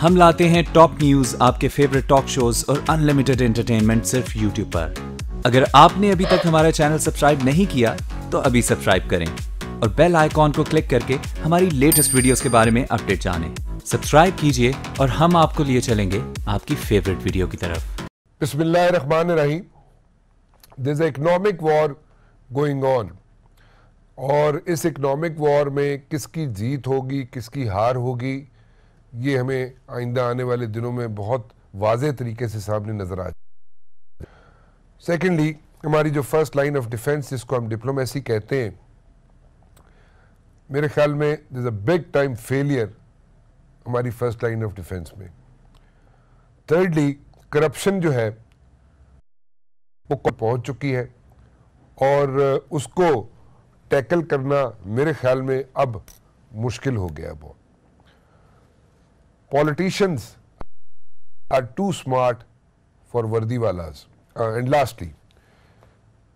हम लाते हैं top news, आपके फेवरेट टॉक शोज और अनलिमिटेड एंटरटेनमेंट सिर्फ YouTube पर। अगर आपने अभी तक हमारा चैनल सब्सक्राइब नहीं किया तो अभी सब्सक्राइब करें और बेल आइकॉन को क्लिक करके हमारी लेटेस्ट वीडियोस के बारे में अपडेट जानें। सब्सक्राइब कीजिए और हम आपको लिए चलेंगे आपकी फेवरेट वीडियो की तरफ। बिस्मिल्लाहिर्रहमानिर्रहीम। There is a economic war going on और इस इकोनॉमिक वॉर में किसकी जीत होगी, किसकी हार होगी, ये हमें आइंदा आने वाले दिनों में बहुत वाज़ेह तरीके से सामने नज़र आ जाए। सेकेंडली, हमारी जो फर्स्ट लाइन ऑफ डिफेंस जिसको हम डिप्लोमेसी कहते हैं, मेरे ख्याल में there is a big time failure हमारी फर्स्ट लाइन ऑफ डिफेंस में। थर्डली, करप्शन जो है वो पहुंच चुकी है और उसको टैकल करना मेरे ख्याल में अब मुश्किल हो गया। बहुत politicians are too smart for वर्दीवालास। एंड लास्टली,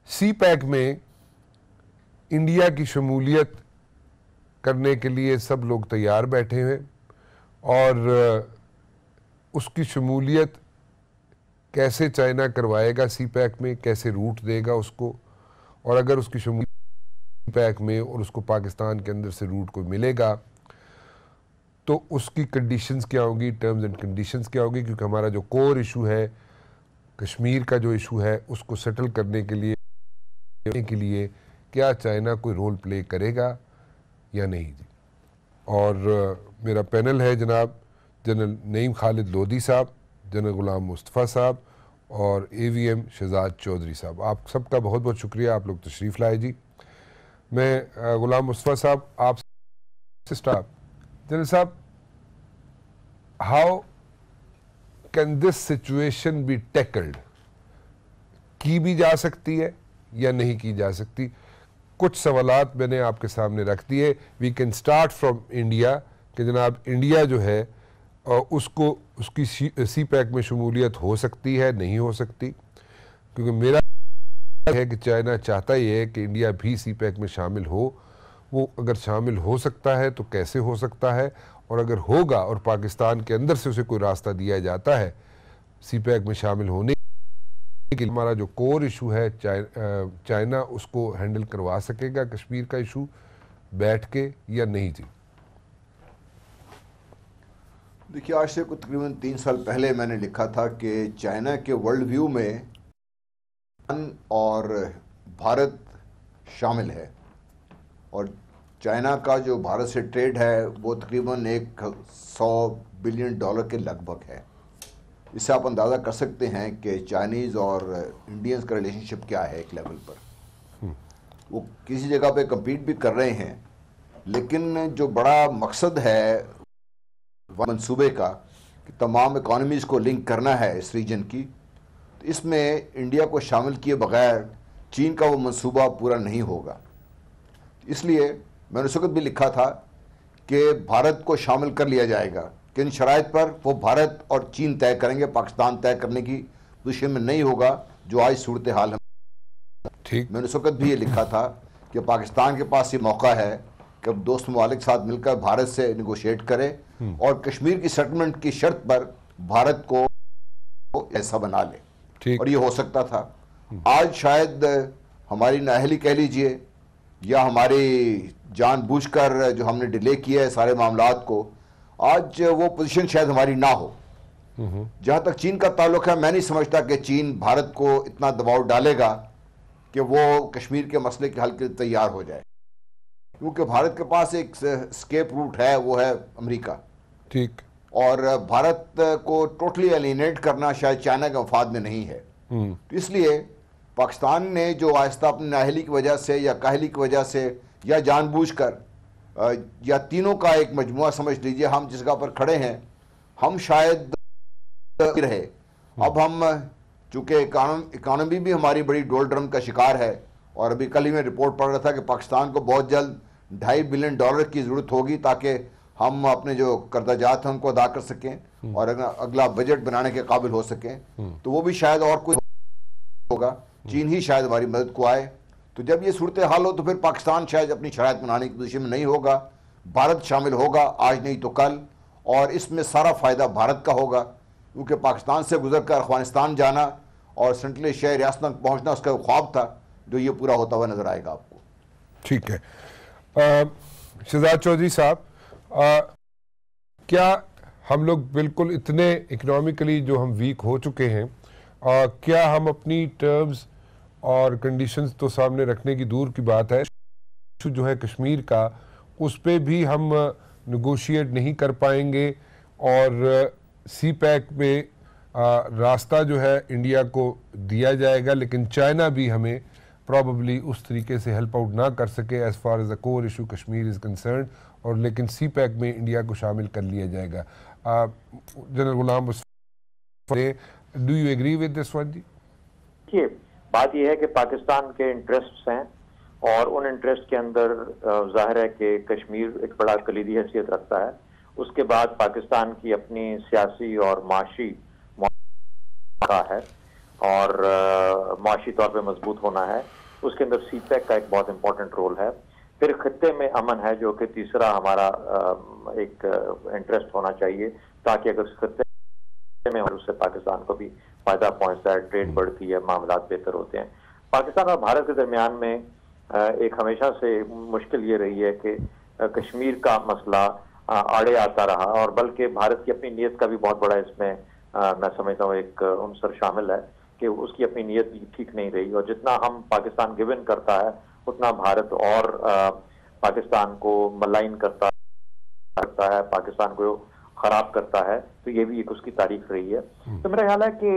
CPEC में इंडिया की शमूलियत करने के लिए सब लोग तैयार बैठे हैं और उसकी शमूलियत कैसे चाइना करवाएगा CPEC में, कैसे रूट देगा उसको, और अगर उसकी शमूलियत CPEC में और उसको पाकिस्तान के अंदर से रूट को मिलेगा तो उसकी कंडीशंस क्या होंगी, टर्म्स एंड कंडीशंस क्या होगी, क्योंकि हमारा जो कोर इशू है, कश्मीर का जो इशू है, उसको सेटल करने के लिए क्या चाइना कोई रोल प्ले करेगा या नहीं। और मेरा पैनल है जनाब जनरल नईम खालिद लोधी साहब, जनरल गुलाम मुस्तफ़ा साहब और AVM शहजाद चौधरी साहब। आप सबका बहुत बहुत शुक्रिया, आप लोग तशरीफ़ लाए जी। मैं गुलाम मुस्तफ़ा साहब आप स्टाफ जनरल साहब, how can this situation B tackled, की भी जा सकती है या नहीं की जा सकती? कुछ सवालात मैंने आपके सामने रख दिए। We can start from India कि जनाब इंडिया जो है उसको उसकी CPEC में शमूलियत हो सकती है, नहीं हो सकती, क्योंकि मेरा है कि चाइना चाहता ही है कि इंडिया भी CPEC में शामिल हो। वो अगर शामिल हो सकता है तो कैसे हो सकता है, और अगर होगा और पाकिस्तान के अंदर से उसे कोई रास्ता दिया जाता है CPEC में शामिल होने के लिए, हमारा जो कोर इशू है चाइना उसको हैंडल करवा सकेगा कश्मीर का इशू बैठ के या नहीं जी? देखिए, आज से कुछ तकरीबन 3 साल पहले मैंने लिखा था कि चाइना के वर्ल्ड व्यू में और भारत शामिल है और चाइना का जो भारत से ट्रेड है वो तकरीबन $100 बिलियन के लगभग है। इससे आप अंदाज़ा कर सकते हैं कि चाइनीज़ और इंडियंस का रिलेशनशिप क्या है एक लेवल पर। वो किसी जगह पे कम्पीट भी कर रहे हैं, लेकिन जो बड़ा मकसद है मंसूबे का कि तमाम इकॉनमीज़ को लिंक करना है इस रीजन की, तो इसमें इंडिया को शामिल किए बगैर चीन का वो मंसूबा पूरा नहीं होगा। इसलिए मैंने उस वक्त भी लिखा था कि भारत को शामिल कर लिया जाएगा, किन शराइत पर वो भारत और चीन तय करेंगे, पाकिस्तान तय करने की पोजीशन में नहीं होगा जो आज सूरत हाल है। ठीक, मैंने उस वक्त भी ये लिखा था कि पाकिस्तान के पास ये मौका है कि अब दोस्त ममालिक साथ मिलकर भारत से निगोशिएट करे और कश्मीर की सेटलमेंट की शर्त पर भारत को ऐसा बना ले, और ये हो सकता था। आज शायद हमारी नाअहली कह लीजिए या हमारी जानबूझकर जो हमने डिले किया है सारे मामलात को, आज वो पोजीशन शायद हमारी ना हो। जहाँ तक चीन का ताल्लुक है, मैं नहीं समझता कि चीन भारत को इतना दबाव डालेगा कि वो कश्मीर के मसले के हल के लिए तैयार हो जाए, क्योंकि भारत के पास एक स्केप रूट है, वो है अमेरिका। ठीक, और भारत को टोटली एलिनेट करना शायद चाइना के मफाद में नहीं है। तो इसलिए पाकिस्तान ने जो आहिस्ता अपनी नाअहली की वजह से या काहली की वजह से या जानबूझकर या तीनों का एक मजमुआ समझ लीजिए, हम जिस जगह पर खड़े हैं हम शायद रहे। अब हम चूँकि इकानमी भी हमारी बड़ी डोल ड्रम का शिकार है, और अभी कल ही मैं रिपोर्ट पढ़ रहा था कि पाकिस्तान को बहुत जल्द $2.5 बिलियन की ज़रूरत होगी ताकि हम अपने जो कर्जाजात हैं उनको अदा कर सकें और अगला बजट बनाने के काबिल हो सकें। तो वो भी शायद और कोई होगा, चीन ही शायद हमारी मदद को आए। तो जब ये सूरत हाल हो तो फिर पाकिस्तान शायद अपनी शराइत बनाने की पोजीशन में नहीं होगा, भारत शामिल होगा आज नहीं तो कल, और इसमें सारा फ़ायदा भारत का होगा, क्योंकि पाकिस्तान से गुजर कर अफगानिस्तान जाना और सेंट्रल एशियाई रियासत तक पहुँचना उसका ख्वाब था, जो ये पूरा होता हुआ नज़र आएगा आपको। ठीक है। शहजाद चौधरी साहब, क्या हम लोग बिल्कुल इतने इकोनॉमिकली जो हम वीक हो चुके हैं, क्या हम अपनी टर्म्स और कंडीशंस तो सामने रखने की दूर की बात है, जो है कश्मीर का, उस पे भी हम नेगोशिएट नहीं कर पाएंगे और सी पैक में रास्ता जो है इंडिया को दिया जाएगा, लेकिन चाइना भी हमें प्रॉबली उस तरीके से हेल्प आउट ना कर सके as far as the core issue Kashmir is concern, और लेकिन सी पैक में इंडिया को शामिल कर लिया जाएगा। General Ghulam Mustafa, do you agree with this one जी? देखिए, बात यह है कि पाकिस्तान के इंटरेस्ट्स हैं और उन इंटरेस्ट के अंदर जाहिर है कि कश्मीर एक बड़ा कलीदी हैसियत रखता है। उसके बाद पाकिस्तान की अपनी सियासी और माशी है और माशी तौर पे मजबूत होना है। उसके अंदर सी पैक का एक बहुत इंपॉर्टेंट रोल है। फिर खत्ते में अमन है, जो कि तीसरा हमारा एक इंटरेस्ट होना चाहिए, ताकि अगर खत्ते में उससे पाकिस्तान को भी फायदा पहुंचता है, ट्रेड बढ़ती है, मामला बेहतर होते हैं। पाकिस्तान और भारत के दरमियान में एक हमेशा से मुश्किल ये रही है कि कश्मीर का मसला आड़े आता रहा, और बल्कि भारत की अपनी नीयत का भी बहुत बड़ा इसमें मैं समझता हूँ एक उनसर शामिल है कि उसकी अपनी नीयत भी ठीक नहीं रही, और जितना हम पाकिस्तान गिवन करता है उतना भारत और पाकिस्तान को मलाइन करता है, पाकिस्तान को खराब करता है। तो ये भी एक उसकी तारीख रही है। तो मेरा ख्याल है कि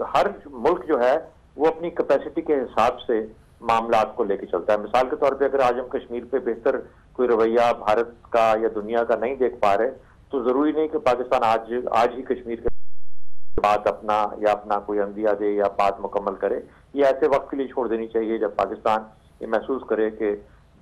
हर मुल्क जो है वो अपनी कैपेसिटी के हिसाब से मामलात को लेके चलता है। मिसाल के तौर पे अगर आज हम कश्मीर पे बेहतर कोई रवैया भारत का या दुनिया का नहीं देख पा रहे, तो जरूरी नहीं कि पाकिस्तान आज ही कश्मीर के बात अपना कोई अंदिया दे या बात मुकम्मल करे। ये ऐसे वक्त के लिए छोड़ देनी चाहिए जब पाकिस्तान ये महसूस करे कि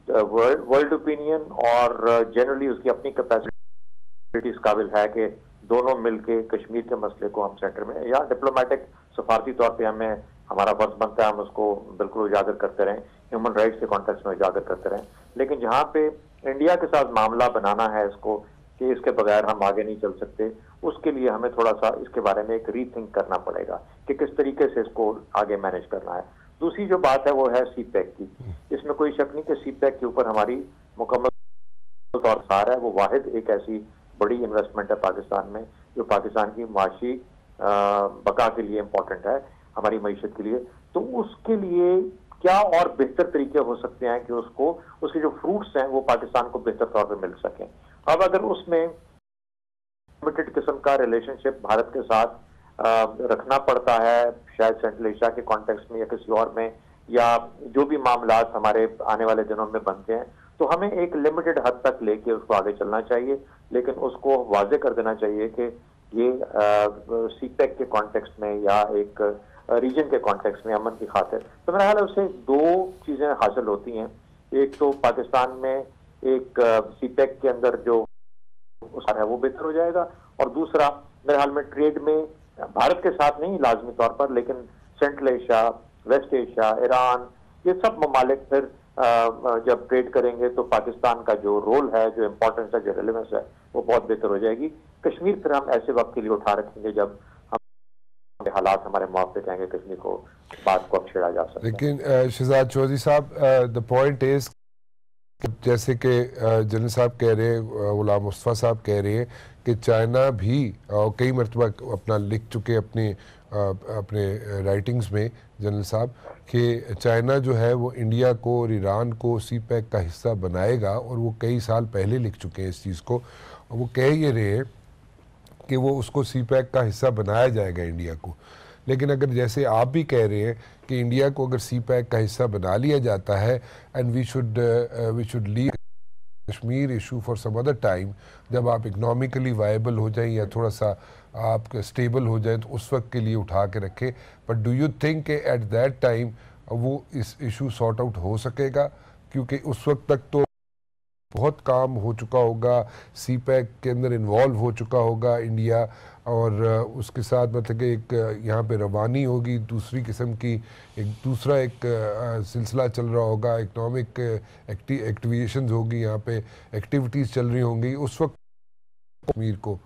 वर्ल्ड ओपिनियन और जनरली उसकी अपनी कैपेसिटी इस काबिल है कि दोनों मिलके कश्मीर के मसले को हम सेंटर में या डिप्लोमेटिक सफारती तौर पे हमारा फर्ज बनता है हम उसको बिल्कुल उजागर करते रहें, ह्यूमन राइट्स के कॉन्टेक्स्ट में उजागर करते रहें। लेकिन जहाँ पे इंडिया के साथ मामला बनाना है इसको कि इसके बगैर हम आगे नहीं चल सकते, उसके लिए हमें थोड़ा सा इसके बारे में एक रीथिंक करना पड़ेगा कि किस तरीके से इसको आगे मैनेज करना है। दूसरी जो बात है वो है सी पैक की। इसमें कोई शक नहीं कि सी पैक के ऊपर हमारी मुकम्मल तौर सार है। वो वाहिद एक ऐसी बड़ी इन्वेस्टमेंट है पाकिस्तान में जो पाकिस्तान की माशी बका के लिए इम्पोर्टेंट है, हमारी मईशत के लिए। तो उसके लिए क्या और बेहतर तरीके हो सकते हैं कि उसके जो फ्रूट्स हैं वो पाकिस्तान को बेहतर तौर पे मिल सकें। अब अगर उसमें लिमिटेड किस्म का रिलेशनशिप भारत के साथ रखना पड़ता है, शायद सेंट्रल एशिया के कॉन्टेक्स्ट में या किसी और में, या जो भी मामलात हमारे आने वाले दिनों में बनते हैं, तो हमें एक लिमिटेड हद तक लेके उसको आगे चलना चाहिए। लेकिन उसको वाजे कर देना चाहिए कि ये सी पैक के कॉन्टेक्स्ट में या एक रीजन के कॉन्टेक्स्ट में अमन की खातिर। तो मेरा ख्याल है उससे दो चीजें हासिल होती हैं। एक तो पाकिस्तान में एक सी पैक के अंदर जो है वो बेहतर हो जाएगा, और दूसरा मेरे ख्याल में ट्रेड में भारत के साथ नहीं लाजमी तौर पर, लेकिन central Asia, west Asia, Iran, ये सब ममालिक फिर जब ट्रेड करेंगे तो पाकिस्तान का जो रोल है, जो इम्पोर्टेंस है, जो रेलेवेंस है, वो बहुत बेहतर हो जाएगी। कश्मीर फिर हम ऐसे वक्त के लिए उठा रखेंगे जब हम हालात हमारे मुआफिक हैं, कश्मीर को बात को अब छेड़ा जा सकता है। लेकिन शहजाद चौधरी साहब, द पॉइंट इज जैसे कि जनरल साहब कह रहे हैं, गुलाम मुस्तफा साहब कह रहे हैं कि चाइना भी कई मरतबा अपना लिख चुके अपने राइटिंग्स में जनरल साहब कि चाइना जो है वो इंडिया को और ईरान को सी पैक का हिस्सा बनाएगा, और वो कई साल पहले लिख चुके हैं इस चीज़ को। और वो कह ये रहे हैं कि वो उसको सी पैक का हिस्सा बनाया जाएगा इंडिया को। लेकिन अगर जैसे आप भी कह रहे हैं कि इंडिया को अगर सी पैक का हिस्सा बना लिया जाता है and we should leave Kashmir issue for some other time, जब आप इकोनॉमिकली वायबल हो जाएं या थोड़ा सा आप स्टेबल हो जाए, तो उस वक्त के लिए उठा के रखें। But do you think at that time वो इस इशू सॉर्ट आउट हो सकेगा? क्योंकि उस वक्त तक तो बहुत काम हो चुका होगा, सी पैक के अंदर इन्वॉल्व हो चुका होगा इंडिया, और उसके साथ मतलब कि एक यहाँ पे रवानी होगी दूसरी किस्म की, एक दूसरा एक सिलसिला चल रहा होगा, इकनॉमिक एक्टिवेशंस होगी, यहाँ पे एक्टिविटीज़ चल रही होंगी। उस वक्त कश्मीर को?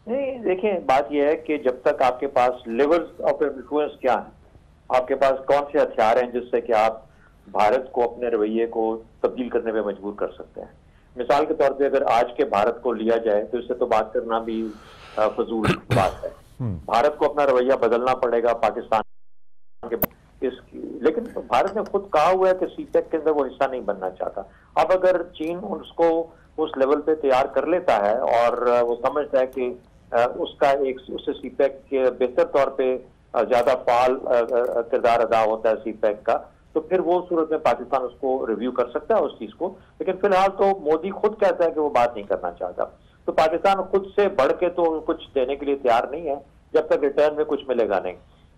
नहीं, देखिए बात यह है कि जब तक आपके पास लेवल्स ऑफ इन्फ्लुएंस क्या है, आपके पास कौन से हथियार हैं जिससे कि आप भारत को अपने रवैये को तब्दील करने में मजबूर कर सकते हैं। मिसाल के तौर पे अगर आज के भारत को लिया जाए तो इससे तो बात करना भी फजूल बात है। भारत को अपना रवैया बदलना पड़ेगा पाकिस्तान के लेकिन भारत ने खुद कहा हुआ है कि सीपेक के अंदर वो हिस्सा नहीं बनना चाहता। अब अगर चीन उसको उस लेवल पे तैयार कर लेता है और वो समझता है कि उसका एक उससे सीपेक के बेहतर तौर पे ज्यादा फाल किरदार अदा होता है सीपेक का, तो फिर वो सूरत में पाकिस्तान उसको रिव्यू कर सकता है उस चीज को। लेकिन फिलहाल तो मोदी खुद कहता है कि वो बात नहीं करना चाहता, तो पाकिस्तान खुद से बढ़ के तो कुछ देने के लिए तैयार नहीं है जब तक रिटर्न में कुछ मिलेगा नहीं।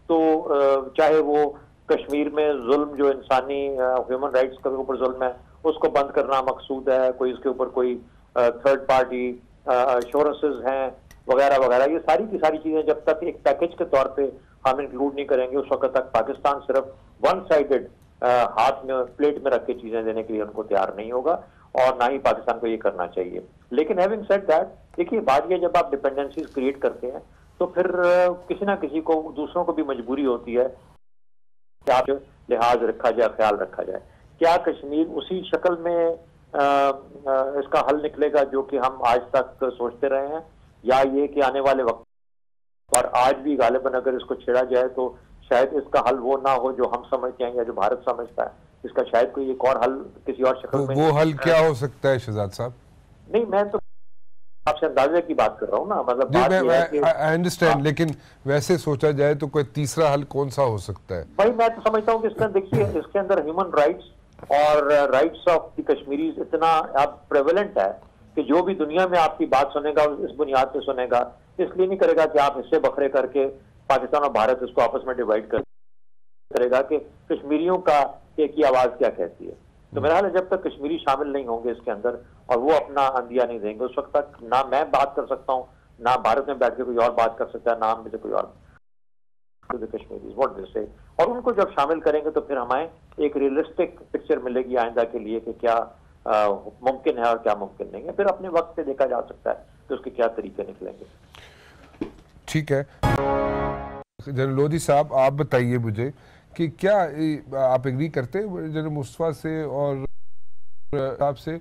तो चाहे वो कश्मीर में जुल्म जो इंसानी ह्यूमन राइट्स के ऊपर जुल्म है उसको बंद करना मकसूद है, कोई इसके ऊपर कोई थर्ड पार्टी एश्योरेंसेस हैं वगैरह वगैरह, ये सारी की सारी चीजें जब तक एक पैकेज के तौर पे हम इंक्लूड नहीं करेंगे उस वक्त तक पाकिस्तान सिर्फ वन साइडेड हाथ में प्लेट में रख के चीजें देने के लिए उनको तैयार नहीं होगा और ना ही पाकिस्तान को ये करना चाहिए। लेकिन हैविंग सेड दैट, देखिए बात ये जब आप डिपेंडेंसीज क्रिएट करते हैं तो फिर किसी ना किसी को दूसरों को भी मजबूरी होती है कि आप लिहाज रखा जाए, ख्याल रखा जाए। क्या कश्मीर उसी शक्ल में इसका हल निकलेगा जो कि हम आज तक सोचते रहे हैं, या ये कि आने वाले वक्त और आज भी गालिबन अगर इसको छेड़ा जाए तो शायद इसका हल वो ना हो जो हम समझते हैं या जो भारत समझता है, इसका शायद कोई एक और हल किसी और शक्ल में। वो हल क्या हो सकता है शहजाद साहब? नहीं, मैं तो आपसे अंदाजे की बात कर रहा हूँ ना, मतलब आई अंडरस्टैंड, लेकिन वैसे सोचा जाए तो कोई तीसरा हल कौन सा हो सकता है? भाई मैं तो समझता हूँ कि इसमें देखिए इसके अंदर ह्यूमन राइट्स और राइट्स ऑफ द कश्मीरीज इतना अब प्रेवलेंट है कि जो भी दुनिया में आपकी बात सुनेगा इस बुनियाद पे सुनेगा, इसलिए नहीं करेगा कि आप हिस्से बखरे करके पाकिस्तान और भारत इसको आपस में डिवाइड करेगा कि कश्मीरियों का एक ही आवाज क्या कहती है। तो मेरा ख्याल है जब तक कश्मीरी शामिल नहीं होंगे इसके अंदर और वो अपना अंदिया नहीं देंगे उस वक्त तक ना मैं बात कर सकता हूँ, ना भारत में बैठ के कोई और बात कर सकता है, ना हम में से कोई और कश्मीरीज व्हाट दे से। और उनको जब शामिल करेंगे तो फिर हमें एक रियलिस्टिक पिक्चर मिलेगी आइंदा के लिए कि क्या मुमकिन है और क्या मुमकिन नहीं है। फिर अपने वक्त से देखा जा सकता है कि उसके क्या तरीके निकलेंगे। ठीक है जनरल लोधी साहब, आप बताइए मुझे कि क्या आप एग्री करते हैं जनरल मुस्तफा से और आपसे,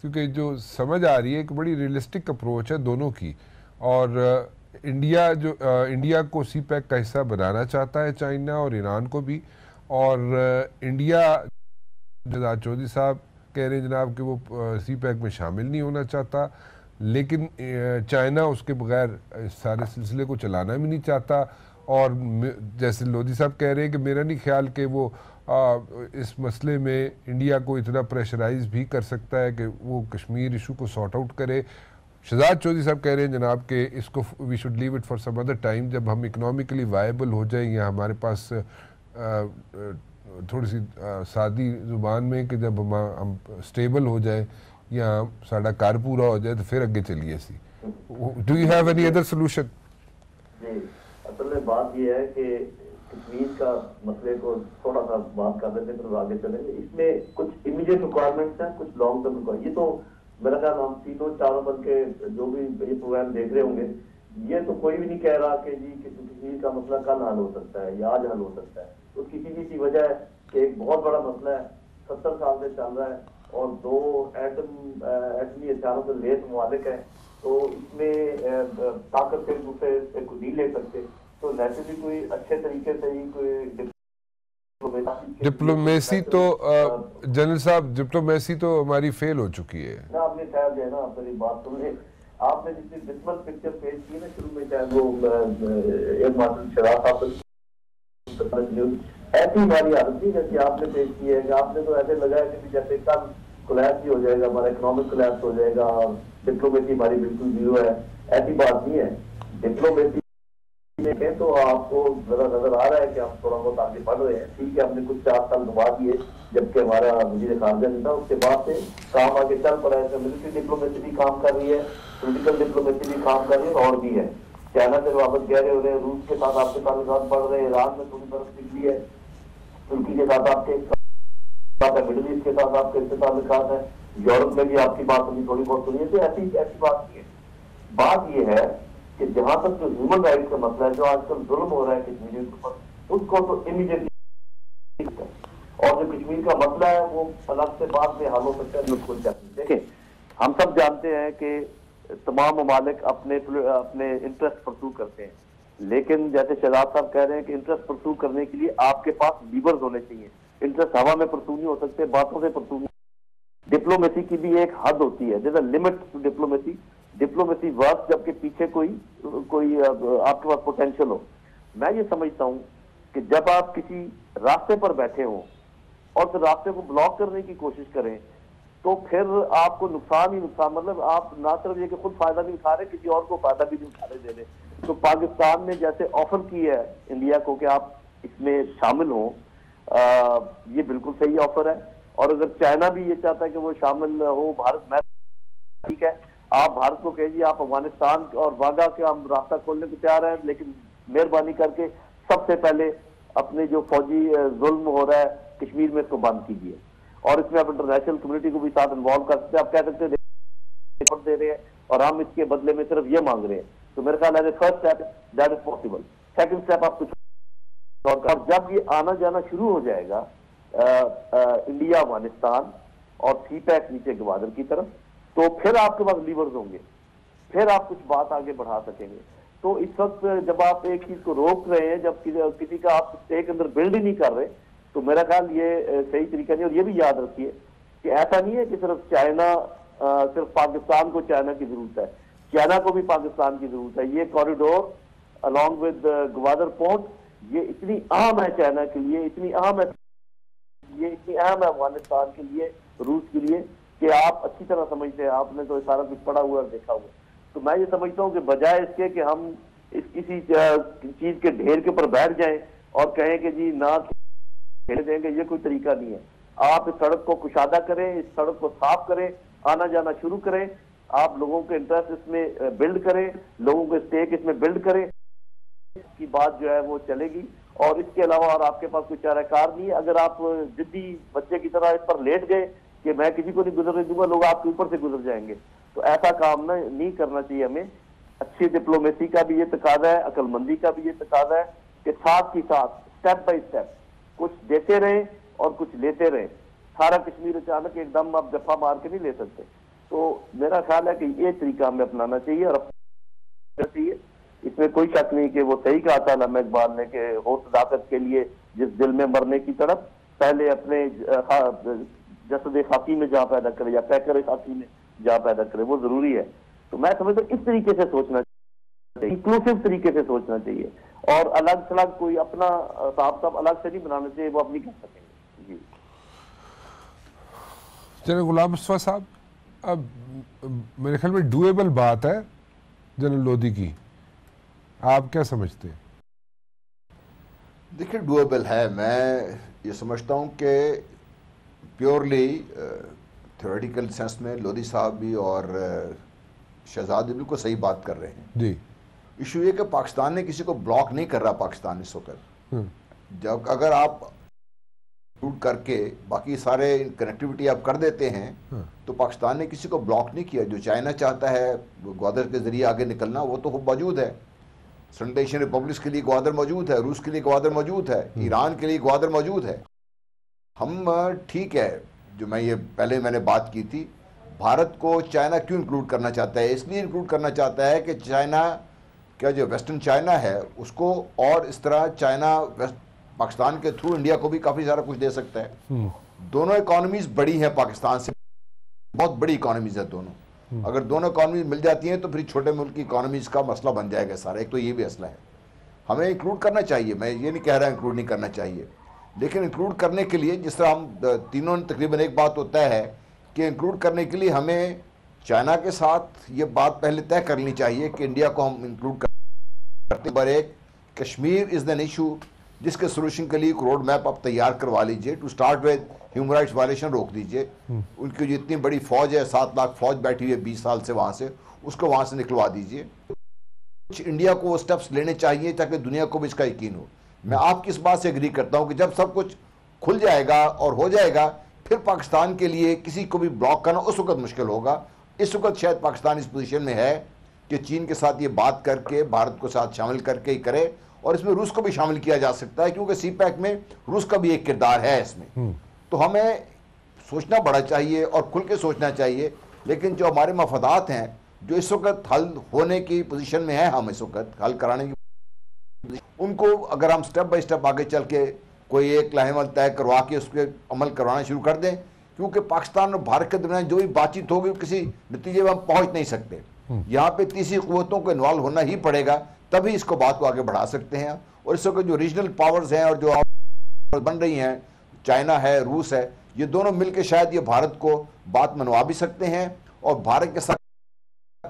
क्योंकि जो समझ आ रही है एक बड़ी रियलिस्टिक अप्रोच है दोनों की, और इंडिया को सीपैक का हिस्सा बनाना चाहता है चाइना और ईरान को भी, और इंडिया जनाब चौधरी साहब कह रहे हैं जनाब कि वो सीपैक में शामिल नहीं होना चाहता, लेकिन चाइना उसके बगैर सारे सिलसिले को चलाना भी नहीं चाहता। और जैसे लोधी साहब कह रहे हैं कि मेरा नहीं ख्याल कि वो इस मसले में इंडिया को इतना प्रेशराइज भी कर सकता है कि वो कश्मीर इशू को सॉर्ट आउट करे। शहजाद चौधरी साहब कह रहे हैं जनाब कि इसको we should leave it for some other time, जब हम इकोनॉमिकली वायबल हो जाए या हमारे पास थोड़ी सी सादी ज़ुबान में कि जब हम स्टेबल हो जाए या साड़ा कार पूरा हो जाए तो फिर अगे चलिए सी। Do you have any other solution? जी, असल में बात यह है कि कश्मीर का मसले को थोड़ा सा बात कर लेते हैं फिर आगे चलेंगे। इसमें कुछ इमीडिएट रिक्वायरमेंट्स हैं, कुछ लॉन्ग टर्म रिक्वायरमेंट। ये तो मेरा ख्याल हम तीनों चारों बन के जो भी ये प्रोग्राम देख रहे होंगे, ये तो कोई भी नहीं कह रहा कि जी कश्मीर का मसला कल हल हो सकता है या आज हल हो सकता है। उसकी सीधी सी वजह है कि एक बहुत बड़ा मसला है, 70 साल से चल रहा है और 2 एटमी हथियारों से लेस ममालिक है, तो इसमें ताकत से एक दूसरे को नहीं ले सकते। तो नेचुरली कोई अच्छे तरीके से ही कोई डिप्लोमेसी तो जनरल साहब डिप्लोमेसी तो हमारी फेल हो चुकी है ना। आपने शायद जो है ना अपनी बात सुन ले, आपने जितनी डिस्मल पिक्चर पेश की ना शुरू में, चाहे वो एक मात्र शराब साहब ऐसी हमारी हालत थी जैसे आपने पेश की है कि आपने तो ऐसे लगाया कि जैसे कल कोलैप्स ही हो जाएगा, हमारा इकोनॉमिक कोलैप्स हो जाएगा और डिप्लोमेसी हमारी बिल्कुल जीरो है। ऐसी बात नहीं है। डिप्लोमेसी देखें तो आपको जरा नजर आ रहा है कि हम थोड़ा बहुत आगे बढ़ रहे हैं। ठीक है, हमने कुछ 4 साल घुमा दिए जबकि हमारा वजीर खारजा नहीं था, उसके बाद से काम आगे चल पड़ा है। मिलिट्री डिप्लोमेसी भी काम कर रही है, पॉलिटिकल डिप्लोमेसी भी काम कर रही है और भी है। चाइना से वापस गहरे हो रहे हैं, रूस के साथ आपके ताल्लुकात बढ़ रहे हैं, ईरान में थोड़ी बर्फ निकली है, तुर्की के साथ आपके मिडिल ईस्ट के साथ आपके ताल्लुकात है, यूरोप में भी आपकी बात अभी थोड़ी बहुत सुनी है। तो ऐसी बात नहीं है। बात यह है कि जहां तक जो ह्यूमन राइट का मसला है, जो आजकल जुल्म हो रहा है कश्मीरियों के ऊपर, उसको तो इमीडिएटली, और जो कश्मीर का मसला है वो अलग से बाद में हल हो सकता है। बिल्कुल देखें, हम सब जानते हैं कि तमाम ममालिक अपने इंटरेस्ट परसू करते हैं, लेकिन जैसे शहजाद साहब कह रहे हैं कि इंटरेस्ट परसू करने के लिए आपके पास लीवर्स होने चाहिए। इंटरेस्ट हवा में परसू नहीं हो सकते, बातों से परसू नहीं। डिप्लोमेसी की भी एक हद होती है, there is a limit to diplomacy. Diplomacy work जबकि पीछे कोई आपके पास पोटेंशियल हो। मैं ये समझता हूं कि जब आप किसी रास्ते पर बैठे हो और फिर रास्ते को ब्लॉक करने की कोशिश करें, तो फिर आपको नुकसान ही नुकसान, मतलब आप ना सिर्फ ये कि खुद फायदा नहीं उठा रहे, किसी और को फायदा भी नहीं उठाने दे रहे। तो पाकिस्तान ने जैसे ऑफर की है इंडिया को कि आप इसमें शामिल हो, ये बिल्कुल सही ऑफर है। और अगर चाइना भी ये चाहता है कि वो शामिल हो भारत में, ठीक है, आप भारत को कहिए आप अफगानिस्तान और वाघा के हम रास्ता खोलने को तैयार हैं, लेकिन मेहरबानी करके सबसे पहले अपने जो फौजी जुल्म हो रहा है कश्मीर में इसको बंद कीजिए। और इसमें आप इंटरनेशनल कम्युनिटी को भी साथ इन्वॉल्व कर सकते हैं। आप कह सकते हैं दे रहे हैं और हम इसके बदले में सिर्फ ये मांग रहे हैं, तो मेरे ख्याल है first step that is possible. Second step आप कुछ और जब ये आना जाना शुरू हो जाएगा इंडिया अफगानिस्तान और सीपैक नीचे गवादर की तरफ, तो फिर आपके पास लीवर्स होंगे, फिर आप कुछ बात आगे बढ़ा सकेंगे। तो इस वक्त जब आप एक चीज को रोक रहे हैं, जब किसी का आप स्टेक अंदर बिल्ड ही नहीं कर रहे, तो मेरा ख्याल ये सही तरीका नहीं। और ये भी याद रखिए कि ऐसा नहीं है कि सिर्फ चाइना, सिर्फ पाकिस्तान को चाइना की जरूरत है, चाइना को भी पाकिस्तान की जरूरत है। ये corridor along with Gwadar port, ये इतनी अहम है चाइना के लिए, इतनी अहम है, ये इतनी अहम है अफगानिस्तान के लिए, रूस के लिए, कि आप अच्छी तरह समझते हैं, आपने तो सारा कुछ पढ़ा हुआ और देखा हुआ। तो मैं ये समझता हूँ कि बजाय इसके कि हम इस किसी चीज के ढेर के ऊपर बैठ जाएं और कहें कि जी ना खेल देंगे, ये कोई तरीका नहीं है। आप इस सड़क को कुशादा करें, इस सड़क को साफ करें, आना जाना शुरू करें, आप लोगों के इंटरेस्ट इसमें बिल्ड करें, लोगों के स्टेक इसमें बिल्ड करें, की बात जो है वो चलेगी। और इसके अलावा और आपके पास कोई चाराकार नहीं है। अगर आप जिद्दी बच्चे की तरह इस पर लेट गए कि मैं किसी को नहीं गुजरने दूंगा, लोग आपके ऊपर से गुजर जाएंगे, तो ऐसा काम नहीं करना चाहिए हमें। अच्छी डिप्लोमेसी का भी ये तकाजा है, अक्लमंदी का भी ये तकाजा है कि साथ ही साथ स्टेप बाय स्टेप कुछ देते रहे और कुछ लेते रहे। सारा कश्मीर अचानक एकदम आप जफा मार के नहीं ले सकते। तो मेरा ख्याल है कि ये तरीका हमें अपनाना चाहिए और अपनाना चाहिए। इसमें कोई शक नहीं कि वो सही कहा था अल्लामा इकबाल ने कि हो सदाकत के लिए जिस दिल में मरने की तरफ, पहले अपने जसद खाकी में जहाँ पैदा करे या पैकर खाकी में जहाँ पैदा करे, वो जरूरी है। तो मैं समझता हूँ इस तरीके से सोचना चाहिए, इंक्लूसिव तरीके से सोचना चाहिए, और अलग थलग कोई अपना साहब अलग से नहीं बनाना चाहिए, वो अपनी कर सकेंगे। जी जनरल गुलाम मुस्तफा साहब, अब मेरे ख्याल में डूएबल बात है जनरल लोधी की, आप क्या समझते हैं? देखिए, डूएबल है। मैं ये समझता हूँ कि प्योरली थ्योरेटिकल सेंस में लोधी साहब भी और शहजाद भी बिल्कुल सही बात कर रहे हैं जी। इशू ये कि पाकिस्तान ने किसी को ब्लॉक नहीं कर रहा। पाकिस्तान इस वक्त जब अगर आप शूट करके बाकी सारे कनेक्टिविटी आप कर देते हैं तो पाकिस्तान ने किसी को ब्लॉक नहीं किया। जो चाइना चाहता है ग्वादर के जरिए आगे निकलना, वो तो खूब मौजूद है। सेंट्रल एशियन रिपब्लिक्स के लिए ग्वादर मौजूद है, रूस के लिए ग्वादर मौजूद है, ईरान के लिए ग्वादर मौजूद है। हम ठीक है, जो मैंने बात की थी, भारत को चाइना क्यों इंक्लूड करना चाहता है? इसलिए इंक्लूड करना चाहता है कि चाइना क्या जो वेस्टर्न चाइना है उसको, और इस तरह चाइना पाकिस्तान के थ्रू इंडिया को भी काफ़ी सारा कुछ दे सकता है। दोनों इकोनॉमीज बड़ी हैं पाकिस्तान से, बहुत बड़ी इकोनॉमीज है दोनों। अगर दोनों इकोनॉमी मिल जाती हैं तो फिर छोटे मुल्क की इकोनॉमीज का मसला बन जाएगा सारा। एक तो ये भी मसला है, हमें इंक्लूड करना चाहिए। मैं ये नहीं कह रहा इंक्लूड नहीं करना चाहिए, लेकिन इंक्लूड करने के लिए जिस तरह हम तीनों तकरीबन एक बात होता है कि इंक्लूड करने के लिए हमें चाइना के साथ ये बात पहले तय करनी चाहिए कि इंडिया को हम इंक्लूड करते। नंबर एक, कश्मीर इज़ एन इशू जिसके सोल्यूशन के लिए एक रोड मैप आप तैयार करवा लीजिए। To start with human rights violation रोक दीजिए। उनकी जो इतनी बड़ी फौज है, 7 लाख फौज बैठी हुई है 20 साल से वहाँ से, उसको वहाँ से निकलवा दीजिए। कुछ इंडिया को वो स्टेप्स लेने चाहिए ताकि दुनिया को भी इसका यकीन हो। मैं आपकी इस बात से एग्री करता हूँ कि जब सब कुछ खुल जाएगा और हो जाएगा, फिर पाकिस्तान के लिए किसी को भी ब्लॉक करना उस वक्त मुश्किल होगा। इस वक्त शायद पाकिस्तान इस पोजीशन में है कि चीन के साथ ये बात करके भारत को साथ शामिल करके ही करे, और इसमें रूस को भी शामिल किया जा सकता है क्योंकि CPEC में रूस का भी एक किरदार है इसमें। तो हमें सोचना बड़ा चाहिए और खुल के सोचना चाहिए, लेकिन जो हमारे मफादात हैं जो इस वक्त हल होने की पोजीशन में है, हम इस वक्त हल कराने की, उनको अगर हम स्टेप बाय स्टेप आगे चल के कोई एक लाहेमल तय करवा के उस पर अमल करवाना शुरू कर दें, क्योंकि पाकिस्तान और भारत के दरमियान जो भी बातचीत होगी किसी नतीजे में हम पहुंच नहीं सकते। यहाँ पे तीसरी कुव्वतों को इन्वॉल्व होना ही पड़ेगा, तभी इसको बात को आगे बढ़ा सकते हैं। और इस वक्त जो रीजनल पावर्स हैं और जो बन रही हैं, चाइना है, रूस है, ये दोनों मिलकर शायद ये भारत को बात मनवा भी सकते हैं और भारत के साथ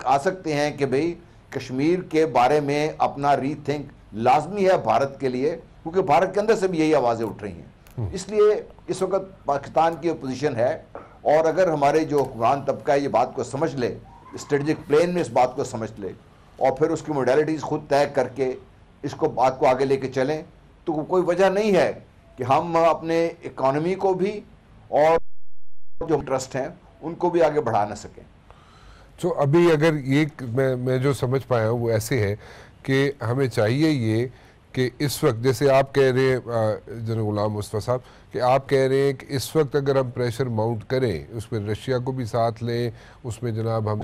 आ सकते हैं कि भाई कश्मीर के बारे में अपना रीथिंक लाजमी है भारत के लिए, क्योंकि भारत के अंदर से भी यही आवाज़ें उठ रही हैं। इसलिए इस वक्त पाकिस्तान की पोजीशन है, और अगर हमारे जो हुक्मरान तबका है ये बात को समझ ले, स्ट्रेटजिक प्लान में इस बात को समझ ले और फिर उसकी मोडेलिटीज़ खुद तय करके इसको बात को आगे लेके चलें, तो कोई वजह नहीं है कि हम अपने इकॉनमी को भी और जो इंटरेस्ट हैं उनको भी आगे बढ़ा ना सकें। तो अभी अगर ये मैं जो समझ पाया हूँ वो ऐसे है कि हमें चाहिए ये कि इस वक्त जैसे आप कह रहे हैं जनाब गुलाम मुस्तफ़ा साहब कि आप कह रहे हैं कि इस वक्त अगर हम प्रेशर माउंट करें, उसमें रशिया को भी साथ लें, उसमें जनाब हम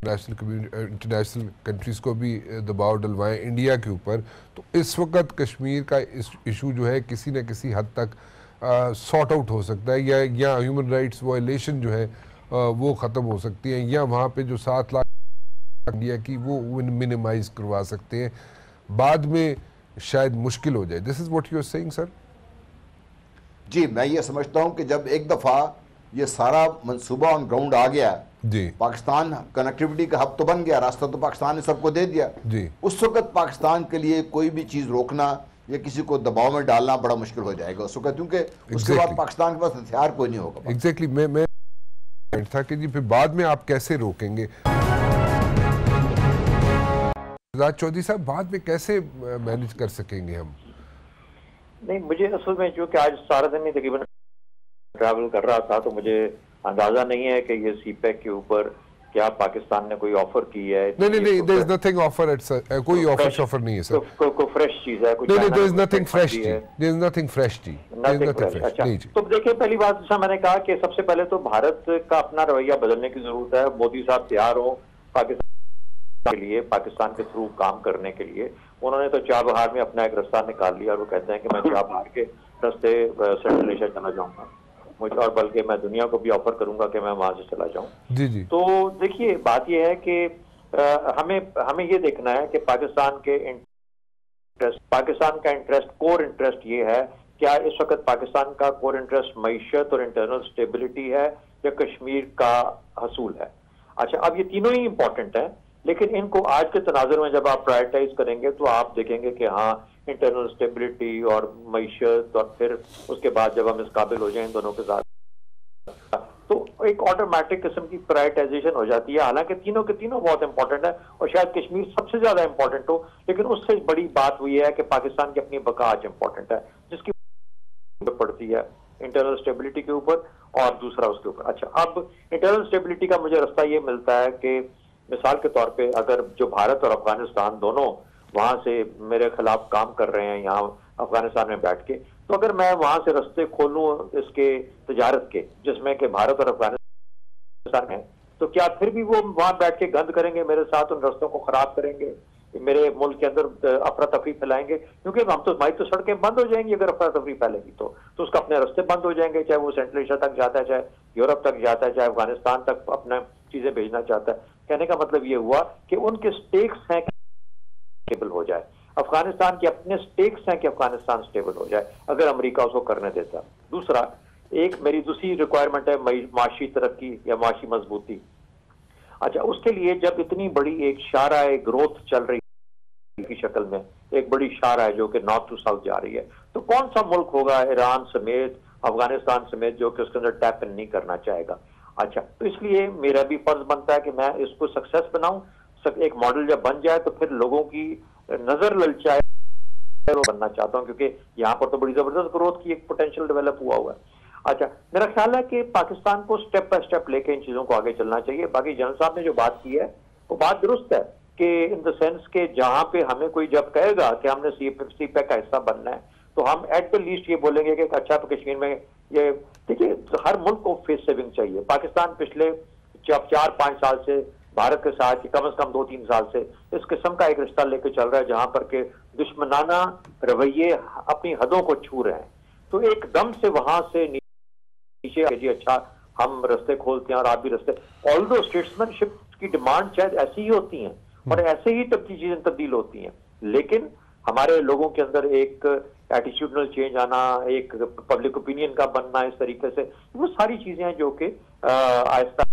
इंटरनेशनल कंट्रीज़ को भी दबाव डलवाएं इंडिया के ऊपर, तो इस वक्त कश्मीर का इशू जो है किसी न किसी हद तक सॉर्ट आउट हो सकता है, या ह्यूमन राइट्स वायलेशन जो है वो ख़त्म हो सकती है, या वहाँ पे जो 7 लाख इंडिया की वो मिनिमाइज करवा सकते हैं, बाद में शायद मुश्किल हो जाए। This is what you are saying sir? जी, मैं ये समझता हूँ कि जब एक दफ़ा ये सारा मंसूबा ऑन ग्राउंड आ गया जी, पाकिस्तान कनेक्टिविटी का हब तो बन गया, रास्ता तो पाकिस्तान ने सबको दे दिया जी, उस वक्त पाकिस्तान के लिए कोई भी चीज़ रोकना या किसी को दबाव में डालना बड़ा मुश्किल हो जाएगा उस वक्त, क्योंकि उसके बाद पाकिस्तान के पास हथियार कोई नहीं होगा। एग्जैक्टली मैं था कि जी फिर बाद में आप कैसे रोकेंगे? चौधरी साहब, बाद में कैसे मैनेज कर सकेंगे हम? नहीं, मुझे असल में जो कि आज सारा दिन ही तकरीबन ट्रैवल कर रहा था, तो मुझे अंदाजा नहीं है कि ये CPEC के ऊपर क्या पाकिस्तान ने कोई ऑफर की है। नहीं, there is nothing offer at sir, कोई ऑफर नहीं है सर, कोई फ्रेश चीज है, नहीं, देयर इज नथिंग फ्रेश जी, देयर इज नथिंग फ्रेश जी, नथिंग फ्रेश। अच्छा, तो देखिए, पहली बात जैसा मैंने कहा कि सबसे पहले तो भारत का अपना रवैया बदलने की जरूरत है। मोदी साहब तैयार हो पाकिस्तान के लिए, पाकिस्तान के थ्रू काम करने के लिए। उन्होंने तो चाबहार में अपना एक रास्ता निकाल लिया और वो कहते हैं कि मैं चाबहार के रास्ते सेंट्रल एशिया चला जाऊंगा, मुझे और बल्कि मैं दुनिया को भी ऑफर करूंगा कि मैं वहां से चला जाऊं। जी जी। तो देखिए, बात यह है कि हमें ये देखना है कि पाकिस्तान का इंटरेस्ट, कोर इंटरेस्ट ये है, क्या इस वक्त पाकिस्तान का कोर इंटरेस्ट मईशत और इंटरनल स्टेबिलिटी है या कश्मीर का हसूल है। अच्छा, अब ये तीनों ही इंपॉर्टेंट है, लेकिन इनको आज के तनाजुर में जब आप प्रायोरिटाइज करेंगे तो आप देखेंगे कि हाँ, इंटरनल स्टेबिलिटी और मईशत, और फिर उसके बाद जब हम इस काबिल हो जाए इन दोनों के साथ, तो एक ऑटोमेटिक किस्म की प्रायोरिटाइजेशन हो जाती है। हालांकि तीनों के तीनों बहुत इंपॉर्टेंट है और शायद कश्मीर सबसे ज्यादा इंपॉर्टेंट हो, लेकिन उससे बड़ी बात हुई है कि पाकिस्तान की अपनी बका आज इंपॉर्टेंट है, जिसकी पड़ती है इंटरनल स्टेबिलिटी के ऊपर और दूसरा उसके ऊपर। अच्छा, अब इंटरनल स्टेबिलिटी का मुझे रास्ता ये मिलता है कि मिसाल के तौर पे अगर जो भारत और अफगानिस्तान दोनों वहां से मेरे खिलाफ काम कर रहे हैं यहाँ अफगानिस्तान में बैठ के, तो अगर मैं वहां से रास्ते खोलूं इसके तजारत के, जिसमें कि भारत और अफगानिस्तान है, तो क्या फिर भी वो वहां बैठ के गंद करेंगे मेरे साथ, उन रास्तों को खराब करेंगे, मेरे मुल्क के अंदर अफरा तफरी फैलाएंगे? क्योंकि हम तो हमारी तो सड़कें बंद हो जाएंगी अगर अफरा तफरी फैलेगी, तो उसका अपने रास्ते बंद हो जाएंगे, चाहे वो सेंट्रल एशिया तक जाता है, चाहे यूरोप तक जाता है, चाहे अफगानिस्तान तक अपना चीजें भेजना चाहता है। कहने का मतलब ये हुआ कि उनके स्टेक्स हैं स्टेबल हो जाए, अफगानिस्तान के अपने स्टेक्स हैं कि अफगानिस्तान स्टेबल हो जाए, अगर अमेरिका उसको करने देता। दूसरा, एक मेरी दूसरी रिक्वायरमेंट है माशी तरक्की या माशी मजबूती। अच्छा, उसके लिए जब इतनी बड़ी एक शाराए ग्रोथ चल रही की शक्ल में, एक बड़ी शारा है जो कि नॉर्थ टू साउथ जा रही है, तो कौन सा मुल्क होगा ईरान समेत, अफगानिस्तान समेत, जो कि उसके अंदर टैप इन नहीं करना चाहेगा? अच्छा, तो इसलिए मेरा भी फर्ज बनता है कि मैं इसको सक्सेस बनाऊं। एक मॉडल जब बन जाए तो फिर लोगों की नजर ललचाए बनना चाहता हूं, क्योंकि यहाँ पर तो बड़ी जबरदस्त ग्रोथ की एक पोटेंशियल डेवलप हुआ है। अच्छा, मेरा ख्याल है कि पाकिस्तान को स्टेप बाय स्टेप लेके इन चीजों को आगे चलना चाहिए। बाकी जनरल साहब ने जो बात की है वो बात दुरुस्त है कि इन द सेंस के जहां पे हमें कोई जब कहेगा कि हमने सीपैक का हिस्सा बनना है तो हम एट द लीस्ट ये बोलेंगे कि अच्छा तो कश्मीर में ये देखिए, हर मुल्क को फेस सेविंग चाहिए। पाकिस्तान पिछले 4-5 साल से भारत के साथ कम से कम 2-3 साल से इस किस्म का एक रिश्ता लेके चल रहा है जहां पर के दुश्मनाना रवैये अपनी हदों को छू रहे हैं। तो एकदम से वहां से नीचे जी अच्छा हम रास्ते खोलते हैं और आप भी रास्ते, ऑल्दो स्टेट्समैनशिप की डिमांड शायद ऐसी ही होती हैं और ऐसे ही चीजें तब्दील होती हैं, लेकिन हमारे लोगों के अंदर एक एटीट्यूडनल चेंज आना, एक पब्लिक ओपिनियन का बनना, इस तरीके से वो सारी चीजें हैं जो कि आहिस्ता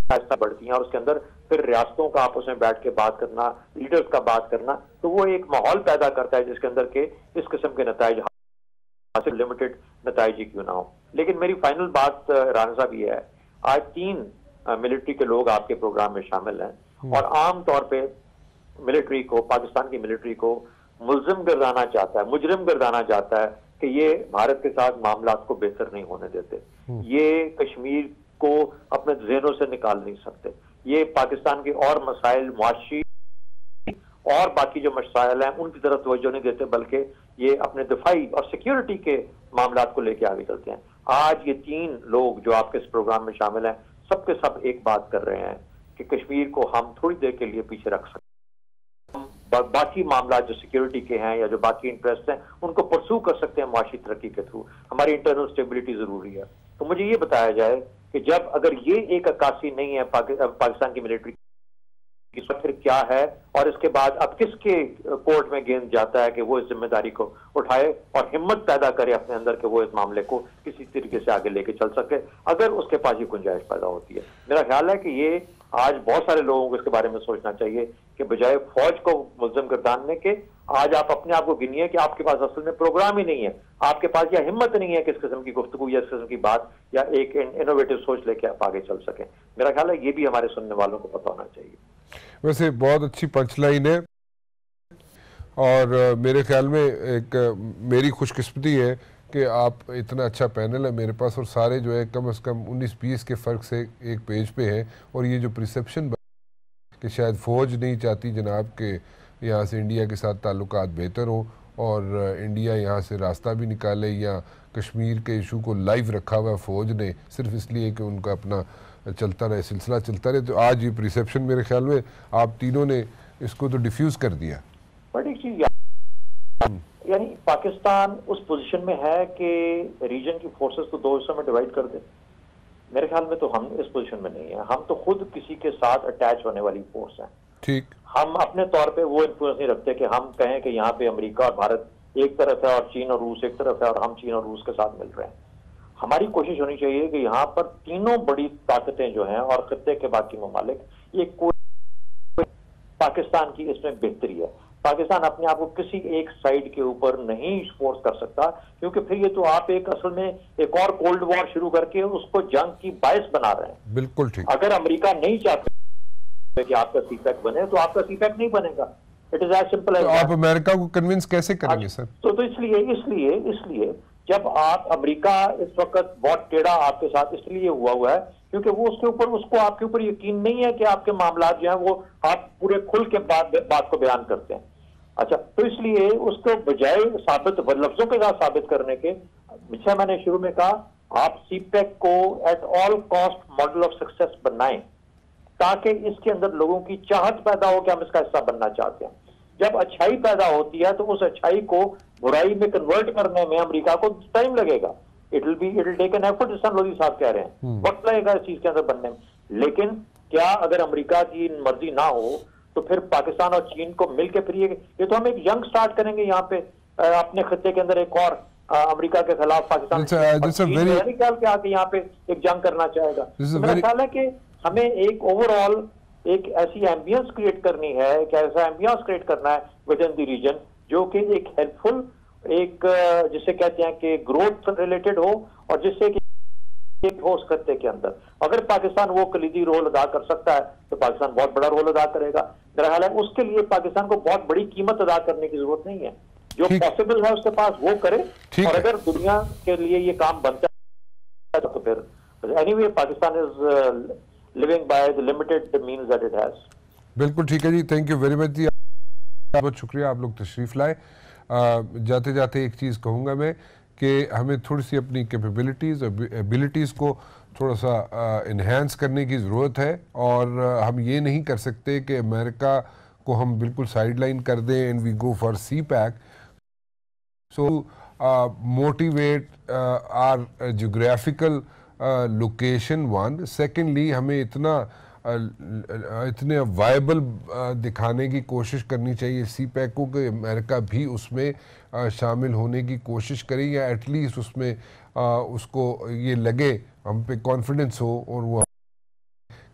आहिस्ता बढ़ती हैं और उसके अंदर फिर रियासतों का आपस में बैठ के बात करना, लीडर्स का बात करना, तो वो एक माहौल पैदा करता है जिसके अंदर के इस किस्म के नताइज हासिल लिमिटेड नताइज ही क्यों ना हो। लेकिन मेरी फाइनल बात राना साहब ये है, आज 3 मिलिट्री के लोग आपके प्रोग्राम में शामिल हैं और आम तौर पे मिलिट्री को, पाकिस्तान की मिलिट्री को मुल्जिम गर्दाना चाहता है, मुजरिम गर्दाना चाहता है कि ये भारत के साथ मामलात को बेहतर नहीं होने देते, ये कश्मीर को अपने ज़हनों से निकाल नहीं सकते, ये पाकिस्तान के और मसाइल मुआशी और बाकी जो मसाइल हैं उनकी तरफ तवज्जो नहीं देते, बल्कि ये अपने दिफाई और सिक्योरिटी के मामलात को लेके आगे चलते हैं। आज ये 3 लोग जो आपके इस प्रोग्राम में शामिल हैं, सबके सब एक बात कर रहे हैं कि कश्मीर को हम थोड़ी देर के लिए पीछे रख सकते हैं, बाकी मामला जो सिक्योरिटी के हैं या जो बाकी इंटरेस्ट हैं उनको परसू कर सकते हैं माशी तरक्की के थ्रू। हमारी इंटरनल स्टेबिलिटी जरूरी है। तो मुझे ये बताया जाए कि जब अगर ये एक अक्कासी नहीं है पाकिस्तान की मिलिट्री की, फिर क्या है और इसके बाद अब किसके कोर्ट में गेंद जाता है कि वो इस जिम्मेदारी को उठाए और हिम्मत पैदा करे अपने अंदर कि वो इस मामले को किसी तरीके से आगे लेके चल सके, अगर उसके पास ये गुंजाइश पैदा होती है। मेरा ख्याल है कि ये आज बहुत सारे लोगों को इसके बारे में सोचना चाहिए कि बजाय फौज को मुल्जिम गर्दानने के, आज आप अपने आप को गिनिए कि आपके पास असल में प्रोग्राम ही नहीं है, आपके पास या हिम्मत नहीं है कि इस किस्म की गुफ्तगू या इस किस्म की बात या एक इनोवेटिव सोच लेके आप आगे चल सकें। मेरा ख्याल है ये भी हमारे सुनने वालों को पता होना चाहिए। वैसे बहुत अच्छी पंचलाइन है और मेरे ख्याल में एक मेरी खुशकिस्मती है कि आप इतना अच्छा पैनल है मेरे पास और सारे जो है कम से कम 19-20 के फ़र्क से एक पेज पे है। और ये जो परसेप्शन कि शायद फ़ौज नहीं चाहती जनाब के यहाँ से इंडिया के साथ ताल्लुकात बेहतर हो और इंडिया यहाँ से रास्ता भी निकाले, या कश्मीर के इशू को लाइव रखा हुआ फ़ौज ने सिर्फ इसलिए कि उनका अपना चलता रहे, सिलसिला चलता रहे। तो आज ये परसेप्शन मेरे ख्याल में आप तीनों ने इसको तो डिफ्यूज़ कर दिया। बड़ी चीज यानी पाकिस्तान उस पोजीशन में है कि रीजन की फोर्सेस को 2 हिस्सों में डिवाइड कर दे। मेरे ख्याल में तो हम इस पोजीशन में नहीं है। हम तो खुद किसी के साथ अटैच होने वाली फोर्स हैं। ठीक, हम अपने तौर पे वो इन्फ्लुएंस नहीं रखते कि हम कहें कि यहाँ पे अमेरिका और भारत एक तरफ है और चीन और रूस एक तरफ है और हम चीन और रूस के साथ मिल रहे हैं। हमारी कोशिश होनी चाहिए कि यहाँ पर तीनों बड़ी ताकतें जो हैं और खत्ते के बाकी ममालिक, ये कोई पाकिस्तान की इसमें बेहतरी है। पाकिस्तान अपने आप को किसी एक साइड के ऊपर नहीं फोर्स कर सकता, क्योंकि फिर ये तो आप एक असल में एक और कोल्ड वॉर शुरू करके उसको जंग की बायस बना रहे हैं। बिल्कुल ठीक। अगर अमेरिका नहीं चाहते कि आपका सीपैक बने तो आपका सीपैक नहीं बनेगा। It is as simple as. आप अमेरिका को कन्विंस कैसे करेंगे सर? तो इसलिए जब आप अमेरिका इस वक्त बहुत टेढ़ा आपके साथ इसलिए हुआ है क्योंकि वो उसको आपके ऊपर यकीन नहीं है कि आपके मामला जो है वो आप पूरे खुल के बात को बयान करते हैं। अच्छा, तो इसलिए उसको बजाय लफ्जों के साथ साबित करने के, जैसा मैंने शुरू में कहा, आप सीपैक को at all cost model of success बनाएं ताकि इसके अंदर लोगों की चाहत पैदा हो कि हम इसका हिस्सा बनना चाहते हैं। जब अच्छाई पैदा होती है तो उस अच्छाई को बुराई में कन्वर्ट करने में अमेरिका को टाइम लगेगा। It will take an effort, जिस लोधी साहब कह रहे हैं, वक्त लगेगा इस चीज के अंदर बनने में। लेकिन क्या अगर अमेरिका की मर्जी ना हो तो फिर पाकिस्तान और चीन को मिलकर फिर ये तो हम एक जंग स्टार्ट करेंगे यहाँ पे अपने खत्ते के अंदर, एक और अमेरिका के खिलाफ पाकिस्तान ख्याल के आके यहाँ पे एक जंग करना चाहेगा। मेरा ख्याल है कि हमें एक ओवरऑल एक ऐसी एम्बियंस क्रिएट करनी है, एक ऐसा एम्बियंस क्रिएट करना है विद इन द रीजन जो कि एक हेल्पफुल, एक जिसे कहते हैं कि ग्रोथ रिलेटेड हो और जिससे कि हो उस खत्ते के अंदर। अगर पाकिस्तान वो कलीदी रोल अदा कर सकता है तो पाकिस्तान बहुत बड़ा रोल अदा करेगा। मेरा ख्याल है उसके लिए पाकिस्तान को बहुत बड़ी कीमत अदा करने की जरूरत नहीं है। जो पॉसिबल है उसके पास वो करे, और अगर दुनिया के लिए ये काम बनता है तो फिर anyway Pakistan is living by the limited means that it has. बिल्कुल ठीक है जी, थैंक यू वेरी मच जी, बहुत शुक्रिया, आप लोग तशरीफ़ लाए। जाते जाते एक चीज़ कहूँगा मैं कि हमें थोड़ी सी अपनी कैपेबिलिटीज़ और एबिलिटीज़ को थोड़ा सा इन्हेंस करने की ज़रूरत है, और हम ये नहीं कर सकते कि अमेरिका को हम बिल्कुल साइडलाइन कर दें and we go for CPEC. So motivate our geographical location one, secondly हमें इतने वायबल दिखाने की कोशिश करनी चाहिए सी पैक को कि अमेरिका भी उसमें शामिल होने की कोशिश करे, या एटलीस्ट उसमें उसको ये लगे, हम पे कॉन्फिडेंस हो और वो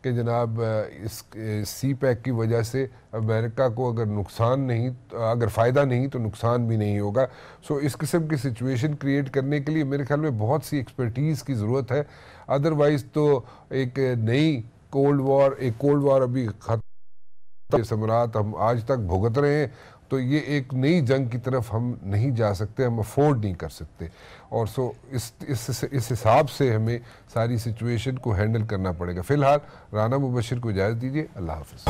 कि जनाब इस सी पैक की वजह से अमेरिका को अगर नुकसान नहीं, अगर फ़ायदा नहीं तो नुकसान भी नहीं होगा। सो इस किस्म की सिचुएशन क्रिएट करने के लिए मेरे ख्याल में बहुत सी एक्सपर्टीज़ की ज़रूरत है। अदरवाइज़ तो एक नई कोल्ड वॉर अभी ख़त्म, समरात हम आज तक भुगत रहे हैं, तो ये एक नई जंग की तरफ हम नहीं जा सकते, हम अफोर्ड नहीं कर सकते। और सो इस हिसाब से हमें सारी सिचुएशन को हैंडल करना पड़ेगा। फ़िलहाल राना मुबशिर को इजाज़त दीजिए, अल्लाह हाफ़िज़।